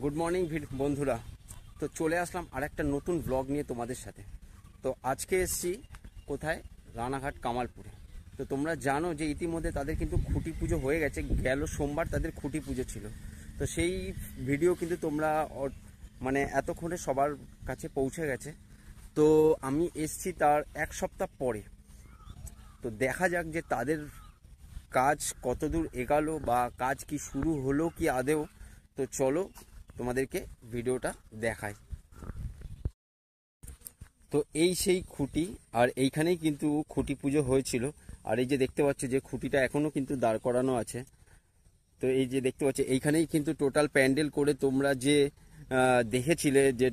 Good morning বন্ধুরা। তো চলে আসলাম আর একটা নতুন ব্লগ নিয়ে তোমাদের সাথে। তো আজকে এসছি কোথায়, রানাঘাট কামালপুরে। তো তোমরা জানো যে ইতিমধ্যে তাদের কিন্তু খুঁটি পুজো হয়ে গেছে, গেল সোমবার তাদের খুঁটি পুজো ছিল। তো সেই ভিডিও কিন্তু তোমরা মানে এতক্ষণে সবার কাছে পৌঁছে গেছে। তো আমি এসছি তার এক সপ্তাহ পরে। তো দেখা যাক যে তাদের কাজ কতদূর এগালো বা কাজ কি শুরু হলো কি আদেও। তো চলো তোমাদেরকে ভিডিওটা দেখাই। তো এই সেই খুঁটি, আর এইখানেই কিন্তু খুঁটি পুজো হয়েছিল। আর এই যে দেখতে পাচ্ছ যে খুঁটিটা এখনো কিন্তু দাঁড় করানো আছে। তো এই যে দেখতে পাচ্ছ এইখানেই কিন্তু টোটাল প্যান্ডেল করে তোমরা যে দেখেছিলে যে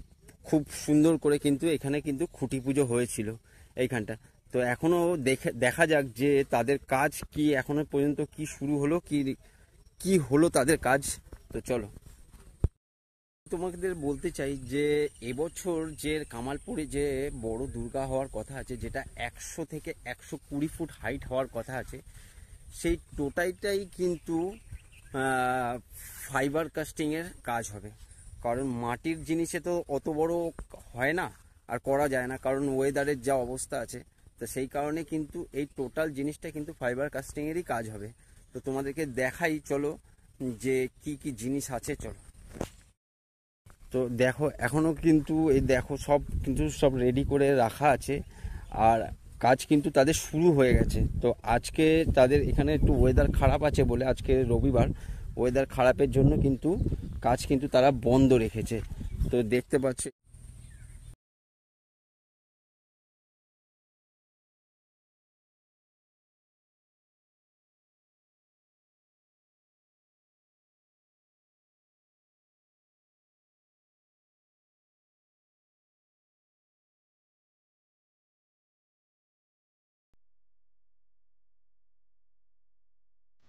খুব সুন্দর করে কিন্তু এখানে কিন্তু খুঁটি পুজো হয়েছিল এইখানটা। তো এখনো দেখা যাক যে তাদের কাজ কি এখনো পর্যন্ত কি শুরু হলো কি হলো তাদের কাজ। তো চলো তোমাদের বলতে চাই যে এবছর যে কামালপুরে যে বড় দুর্গা হওয়ার কথা আছে, যেটা 100 থেকে 120 ফুট হাইট হওয়ার কথা আছে, সেই টোটাইটাই কিন্তু ফাইবার কাস্টিংয়ের কাজ হবে। কারণ মাটির জিনিসে তো অত বড় হয় না আর করা যায় না, কারণ ওয়েদারের যা অবস্থা আছে। তো সেই কারণে কিন্তু এই টোটাল জিনিসটা কিন্তু ফাইবার কাস্টিংয়েরই কাজ হবে। তো তোমাদেরকে দেখাই চলো যে কি কি জিনিস আছে। চলো তো দেখো এখনো কিন্তু এই দেখো সব রেডি করে রাখা আছে, আর কাজ কিন্তু তাদের শুরু হয়ে গেছে। তো আজকে তাদের এখানে একটু ওয়েদার খারাপ আছে বলে, আজকে রবিবার, ওয়েদার খারাপের জন্য কিন্তু কাজ কিন্তু তারা বন্ধ রেখেছে। তো দেখতে পাচ্ছ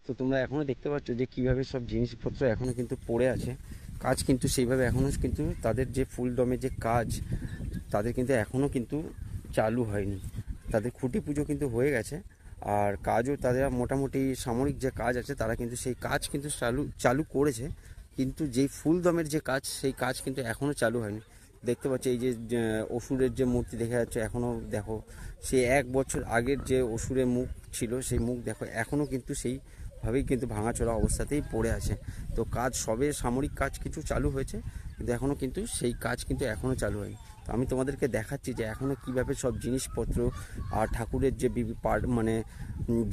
তো তোমরা এখনো দেখতে পাচ্ছ যে কিভাবে সব জিনিসপত্র এখনো কিন্তু পড়ে আছে। কাজ কিন্তু সেইভাবে এখনো কিন্তু তাদের যে ফুল দমে যে কাজ, তাদের কিন্তু এখনো কিন্তু চালু হয়নি। তাদের খুঁটি পুজো কিন্তু হয়ে গেছে, আর কাজও তাদের মোটামুটি সামরিক যে কাজ আছে তারা কিন্তু সেই কাজ কিন্তু চালু করেছে। কিন্তু যেই ফুল দমের যে কাজ, সেই কাজ কিন্তু এখনো চালু হয়নি। দেখতে পাচ্ছি এই যে অসুরের যে মূর্তি দেখা যাচ্ছে, এখনো দেখো সেই 1 বছর আগের যে অসুরের মুখ ছিল, সেই মুখ দেখো এখনো কিন্তু সেইভাবেই কিন্তু ভাঙাচোরা অবস্থাতেই পড়ে আছে। তো কাজ সবে সামরিক কাজ কিছু চালু হয়েছে, কিন্তু এখনো কিন্তু সেই কাজ কিন্তু এখনো চালু হয়নি। তো আমি তোমাদেরকে দেখাচ্ছি যে এখনো কিভাবে সব জিনিসপত্র আর ঠাকুরের যে পার্ট, মানে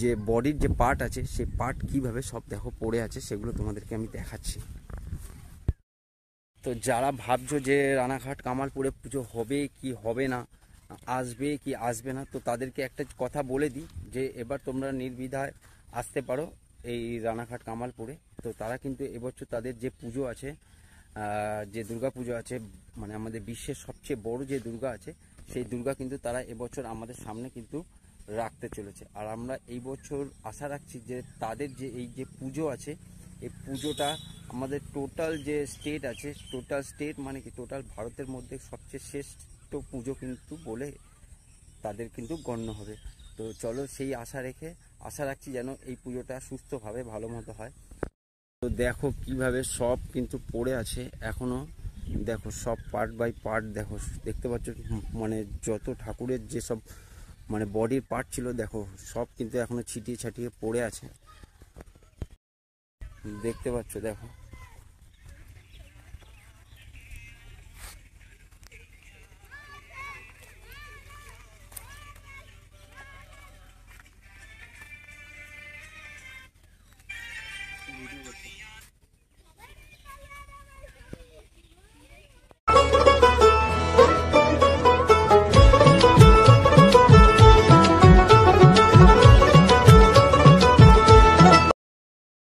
যে বডির যে পার্ট আছে, সেই পার্ট কিভাবে সব দেখো পড়ে আছে, সেগুলো তোমাদেরকে আমি দেখাচ্ছি। তো যারা ভাবছো যে রানাঘাট কামালপুরে পুজো হবে কি হবে না, আসবে কি আসবে না, তো তাদেরকে একটা কথা বলে দিই যে এবার তোমরা নির্দ্বিধায় আসতে পারো এই রানাঘাট কামালপুরে। তো তারা কিন্তু এবছর তাদের যে পুজো আছে, যে দুর্গা পুজো আছে, মানে আমাদের বিশ্বের সবচেয়ে বড় যে দুর্গা আছে, সেই দুর্গা কিন্তু তারা এবছর আমাদের সামনে কিন্তু রাখতে চলেছে। আর আমরা এই বছর আশা রাখছি যে তাদের যে এই যে পুজো আছে, এই পুজোটা আমাদের টোটাল যে স্টেট আছে, টোটাল স্টেট মানে কি টোটাল ভারতের মধ্যে সবচেয়ে শ্রেষ্ঠ পুজো কিন্তু বলে তাদের কিন্তু গণ্য হবে। তো চলো সেই আশা রাখছি যেন এই পুজোটা সুস্থভাবে ভালো মতো হয়। তো দেখো কিভাবে সব কিন্তু পড়ে আছে এখনো। দেখো সব পার্ট বাই পার্ট দেখো, দেখতে পাচ্ছ মানে যত ঠাকুরের যেসব মানে বডির পার্ট ছিল, দেখো সব কিন্তু এখনো ছিটিয়ে ছাটিয়ে পড়ে আছে। দেখতে পাচ্ছ দেখো।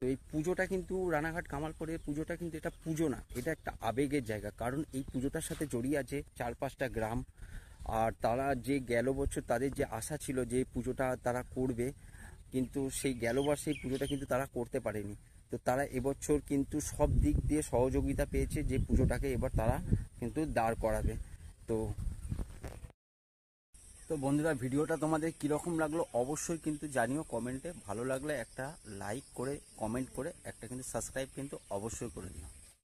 তো এই পুজোটা কিন্তু রানাঘাট কামালপুরের পুজোটা কিন্তু এটা পুজো না, এটা একটা আবেগের জায়গা। কারণ এই পুজোটার সাথে জড়িয়ে আছে 4-5টা গ্রাম। আর তারা যে গেল বছর তাদের যে আশা ছিল যে এই পুজোটা তারা করবে, কিন্তু সেই গেলবার সেই পুজোটা কিন্তু তারা করতে পারেনি। তো তারা এবছর কিন্তু সব দিক দিয়ে সহযোগিতা পেয়েছে যে পুজোটাকে এবার তারা কিন্তু দাঁড় করাবে। তো তো বন্ধুরা, ভিডিওটা তোমাদের কীরকম লাগলো অবশ্যই কিন্তু জানিও কমেন্টে। ভালো লাগলে একটা লাইক করে, কমেন্ট করে, একটা কিন্তু সাবস্ক্রাইব কিন্তু অবশ্যই করে দিও।